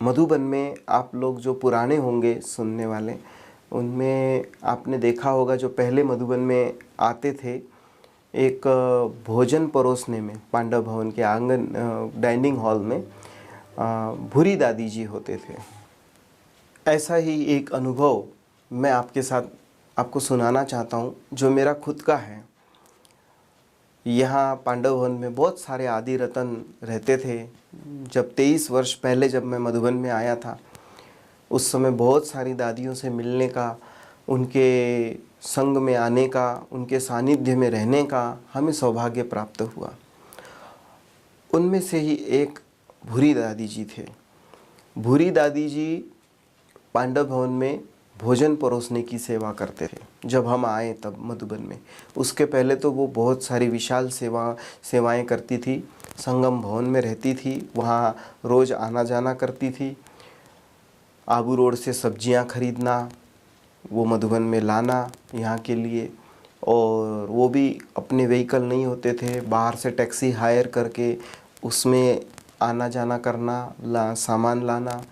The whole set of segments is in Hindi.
मधुबन में आप लोग जो पुराने होंगे सुनने वाले, उनमें आपने देखा होगा जो पहले मधुबन में आते थे, एक भोजन परोसने में पांडव भवन के आंगन डाइनिंग हॉल में भूरी दादी जी होते थे। ऐसा ही एक अनुभव मैं आपके साथ आपको सुनाना चाहता हूँ जो मेरा खुद का है। यहाँ पांडव भवन में बहुत सारे आदि रतन रहते थे। जब 23 वर्ष पहले जब मैं मधुबन में आया था, उस समय बहुत सारी दादियों से मिलने का, उनके संग में आने का, उनके सानिध्य में रहने का हमें सौभाग्य प्राप्त हुआ। उनमें से ही एक भूरी दादी जी थे। भूरी दादी जी पांडव भवन में भोजन परोसने की सेवा करते थे जब हम आए तब मधुबन में। उसके पहले तो वो बहुत सारी विशाल सेवाएं करती थी। संगम भवन में रहती थी, वहाँ रोज़ आना जाना करती थी। आबू रोड से सब्जियां खरीदना, वो मधुबन में लाना यहाँ के लिए, और वो भी अपने व्हीकल नहीं होते थे, बाहर से टैक्सी हायर करके उसमें आना जाना करना, सामान लाना।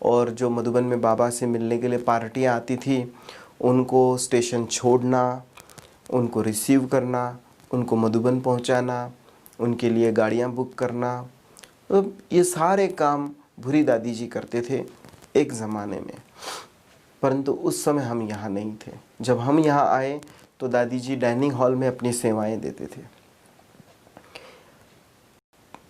और जो मधुबन में बाबा से मिलने के लिए पार्टियाँ आती थी, उनको स्टेशन छोड़ना, उनको रिसीव करना, उनको मधुबन पहुंचाना, उनके लिए गाड़ियां बुक करना। तो ये सारे काम भूरी दादी जी करते थे एक ज़माने में। परंतु उस समय हम यहाँ नहीं थे। जब हम यहाँ आए तो दादी जी डाइनिंग हॉल में अपनी सेवाएं देते थे।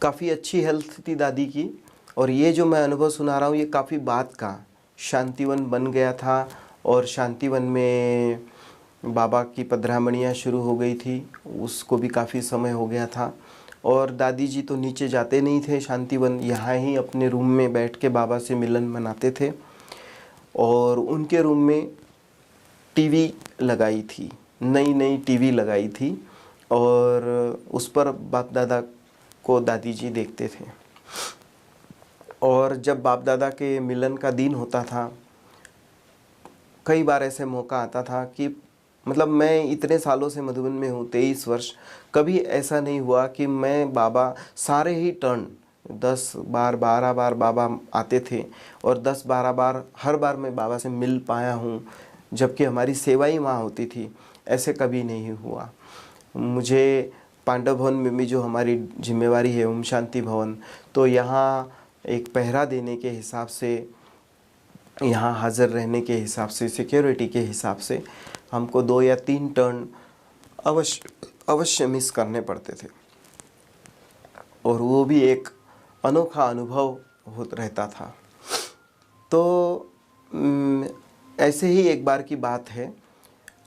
काफ़ी अच्छी हेल्थ थी दादी की। और ये जो मैं अनुभव सुना रहा हूँ, ये काफ़ी बाद का। शांतिवन बन गया था और शांतिवन में बाबा की पधरामणियाँ शुरू हो गई थी, उसको भी काफ़ी समय हो गया था। और दादी जी तो नीचे जाते नहीं थे शांतिवन, यहाँ ही अपने रूम में बैठ के बाबा से मिलन मनाते थे। और उनके रूम में टीवी लगाई थी, नई नई टीवी लगाई थी, और उस पर बाप दादा को दादी जी देखते थे। और जब बाप दादा के मिलन का दिन होता था, कई बार ऐसे मौका आता था कि मतलब मैं इतने सालों से मधुबन में हूँ, 23 वर्ष, कभी ऐसा नहीं हुआ कि मैं बाबा सारे ही टर्न 10 बार 12 बार बाबा आते थे और 10-12 बार हर बार मैं बाबा से मिल पाया हूँ, जबकि हमारी सेवा ही वहाँ होती थी। ऐसे कभी नहीं हुआ। मुझे पांडव भवन में भी जो हमारी जिम्मेवारी है, ओम शांति भवन, तो यहाँ एक पहरा देने के हिसाब से, यहाँ हाज़िर रहने के हिसाब से, सिक्योरिटी के हिसाब से हमको 2 या 3 टर्न अवश्य मिस करने पड़ते थे। और वो भी एक अनोखा अनुभव रहता था। तो ऐसे ही एक बार की बात है।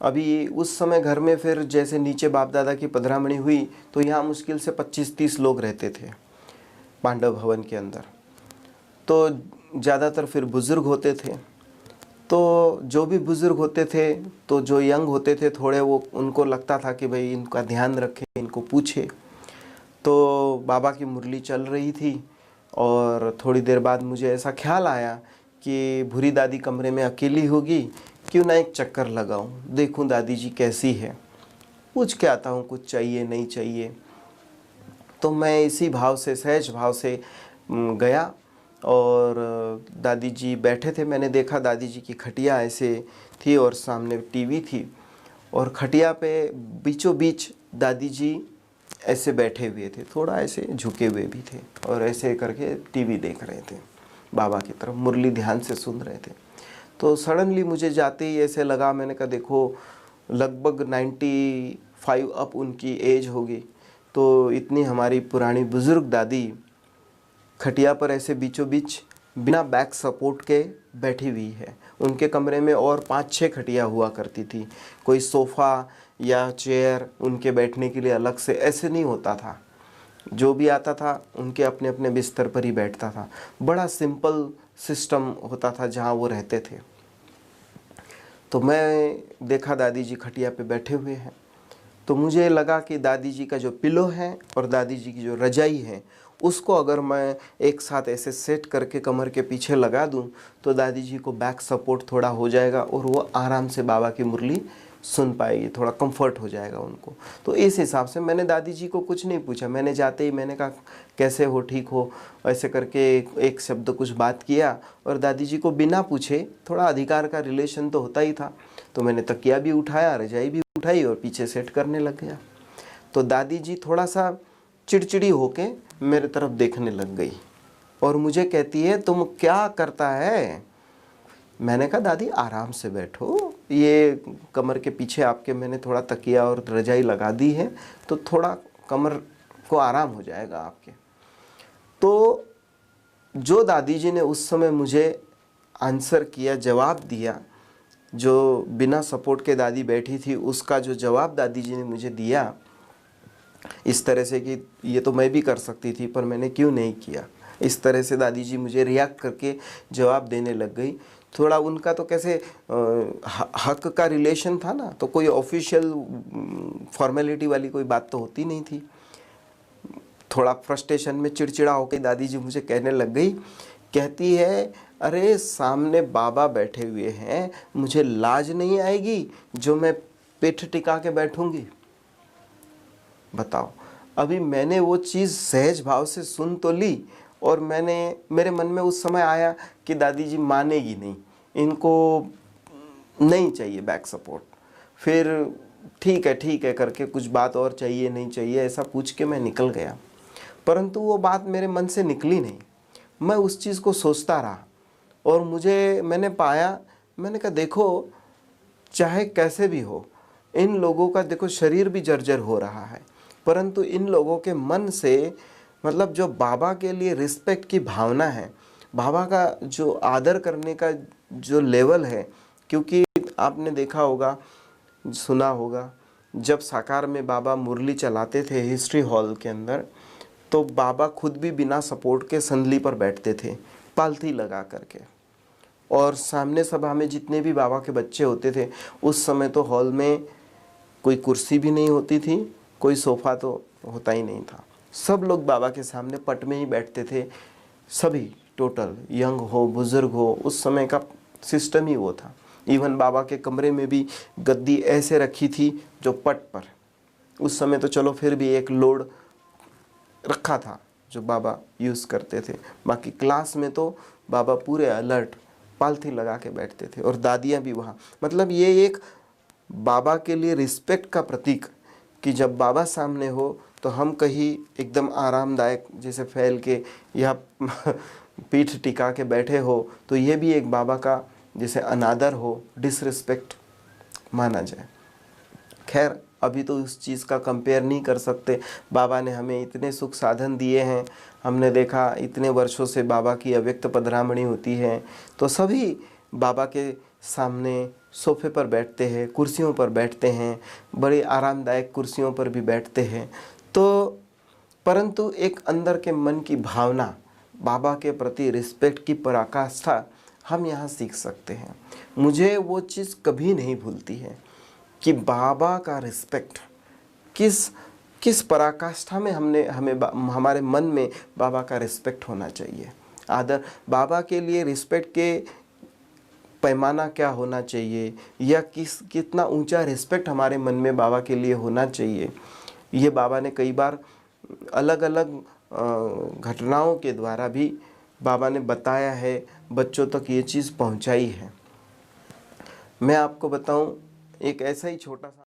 अभी उस समय घर में फिर जैसे नीचे बाप दादा की पधरामणी हुई तो यहाँ मुश्किल से 25-30 लोग रहते थे पांडव भवन के अंदर। तो ज़्यादातर फिर बुज़ुर्ग होते थे। तो जो भी बुज़ुर्ग होते थे, तो जो यंग होते थे थोड़े, वो उनको लगता था कि भाई इनका ध्यान रखें, इनको पूछे। तो बाबा की मुरली चल रही थी और थोड़ी देर बाद मुझे ऐसा ख्याल आया कि भूरी दादी कमरे में अकेली होगी, क्यों ना एक चक्कर लगाऊं, देखूं दादी जी कैसी है, पूछ के आता हूं कुछ चाहिए नहीं चाहिए। तो मैं इसी भाव से, सहज भाव से गया और दादी जी बैठे थे। मैंने देखा दादी जी की खटिया ऐसे थी और सामने टीवी थी, और खटिया पे बीचों बीच दादी जी ऐसे बैठे हुए थे, थोड़ा ऐसे झुके हुए भी थे, और ऐसे करके टीवी देख रहे थे, बाबा की तरफ मुरली ध्यान से सुन रहे थे। तो सडनली मुझे जाते ही ऐसे लगा, मैंने कहा देखो लगभग 95 अप उनकी एज होगी, तो इतनी हमारी पुरानी बुज़ुर्ग दादी खटिया पर ऐसे बीचों बीच बिना बैक सपोर्ट के बैठी हुई है। उनके कमरे में और 5-6 खटिया हुआ करती थी, कोई सोफ़ा या चेयर उनके बैठने के लिए अलग से ऐसे नहीं होता था। जो भी आता था उनके अपने अपने बिस्तर पर ही बैठता था। बड़ा सिंपल सिस्टम होता था जहाँ वो रहते थे। तो मैं देखा दादी जी खटिया पे बैठे हुए हैं, तो मुझे लगा कि दादी जी का जो पिलो है और दादी जी की जो रजाई है, उसको अगर मैं एक साथ ऐसे सेट करके कमर के पीछे लगा दूं तो दादी जी को बैक सपोर्ट थोड़ा हो जाएगा और वो आराम से बाबा की मुरली सुन पाएगी, थोड़ा कंफर्ट हो जाएगा उनको। तो इस हिसाब से मैंने दादी जी को कुछ नहीं पूछा, मैंने जाते ही मैंने कहा कैसे हो, ठीक हो, ऐसे करके एक शब्द कुछ बात किया। और दादी जी को बिना पूछे, थोड़ा अधिकार का रिलेशन तो होता ही था, तो मैंने तकिया भी उठाया, रजाई भी उठाई और पीछे सेट करने लग गया। तो दादी जी थोड़ा सा चिड़चिड़ी होके मेरे तरफ देखने लग गई और मुझे कहती है तुम क्या करता है। मैंने कहा दादी आराम से बैठो, ये कमर के पीछे आपके मैंने थोड़ा तकिया और रजाई लगा दी है, तो थोड़ा कमर को आराम हो जाएगा आपके। तो जो दादी जी ने उस समय मुझे आंसर किया, जवाब दिया, जो बिना सपोर्ट के दादी बैठी थी उसका जो जवाब दादी जी ने मुझे दिया, इस तरह से कि ये तो मैं भी कर सकती थी पर मैंने क्यों नहीं किया, इस तरह से दादी जी मुझे रिएक्ट करके जवाब देने लग गई। थोड़ा उनका तो कैसे हक का रिलेशन था ना, तो कोई ऑफिशियल फॉर्मेलिटी वाली कोई बात तो होती नहीं थी। थोड़ा फ्रस्ट्रेशन में चिड़चिड़ा होकर दादी जी मुझे कहने लग गई, कहती है अरे सामने बाबा बैठे हुए हैं, मुझे लाज नहीं आएगी जो मैं पीठ टिका के बैठूंगी। बताओ, अभी मैंने वो चीज़ सहज भाव से सुन तो ली और मेरे मन में उस समय आया कि दादी जी मानेगी नहीं, इनको नहीं चाहिए बैक सपोर्ट। फिर ठीक है करके कुछ बात और चाहिए नहीं चाहिए ऐसा पूछ के मैं निकल गया, परंतु वो बात मेरे मन से निकली नहीं। मैं उस चीज़ को सोचता रहा और मैंने पाया, मैंने कहा देखो चाहे कैसे भी हो, इन लोगों का देखो शरीर भी जर्जर हो रहा है, परंतु इन लोगों के मन से मतलब जो बाबा के लिए रिस्पेक्ट की भावना है, बाबा का जो आदर करने का जो लेवल है, क्योंकि आपने देखा होगा, सुना होगा, जब साकार में बाबा मुरली चलाते थे हिस्ट्री हॉल के अंदर, तो बाबा खुद भी बिना सपोर्ट के संदली पर बैठते थे पालथी लगा करके। और सामने सभा में जितने भी बाबा के बच्चे होते थे, उस समय तो हॉल में कोई कुर्सी भी नहीं होती थी, कोई सोफ़ा तो होता ही नहीं था, सब लोग बाबा के सामने पट में ही बैठते थे, सभी टोटल, यंग हो बुज़ुर्ग हो, उस समय का सिस्टम ही वो था। इवन बाबा के कमरे में भी गद्दी ऐसे रखी थी जो पट पर, उस समय तो चलो फिर भी एक लोड रखा था जो बाबा यूज़ करते थे, बाकी क्लास में तो बाबा पूरे अलर्ट पालथी लगा के बैठते थे और दादियाँ भी वहाँ। मतलब ये एक बाबा के लिए रिस्पेक्ट का प्रतीक कि जब बाबा सामने हो तो हम कहीं एकदम आरामदायक जैसे फैल के या पीठ टिका के बैठे हो, तो ये भी एक बाबा का जैसे अनादर हो, डिसरिस्पेक्ट माना जाए। खैर अभी तो उस चीज़ का कंपेयर नहीं कर सकते, बाबा ने हमें इतने सुख साधन दिए हैं, हमने देखा इतने वर्षों से बाबा की अव्यक्त पधरामणी होती है, तो सभी बाबा के सामने सोफे पर बैठते हैं, कुर्सियों पर बैठते हैं, बड़ी आरामदायक कुर्सियों पर भी बैठते हैं। तो परंतु एक अंदर के मन की भावना, बाबा के प्रति रिस्पेक्ट की पराकाष्ठा हम यहाँ सीख सकते हैं। मुझे वो चीज़ कभी नहीं भूलती है कि बाबा का रिस्पेक्ट किस पराकाष्ठा में हमारे मन में बाबा का रिस्पेक्ट होना चाहिए। आदर, बाबा के लिए रिस्पेक्ट के पैमाना क्या होना चाहिए या कितना ऊंचा रिस्पेक्ट हमारे मन में बाबा के लिए होना चाहिए, ये बाबा ने कई बार अलग अलग घटनाओं के द्वारा भी बाबा ने बताया है, बच्चों तक ये चीज़ पहुंचाई है। मैं आपको बताऊं, एक ऐसा ही छोटा सा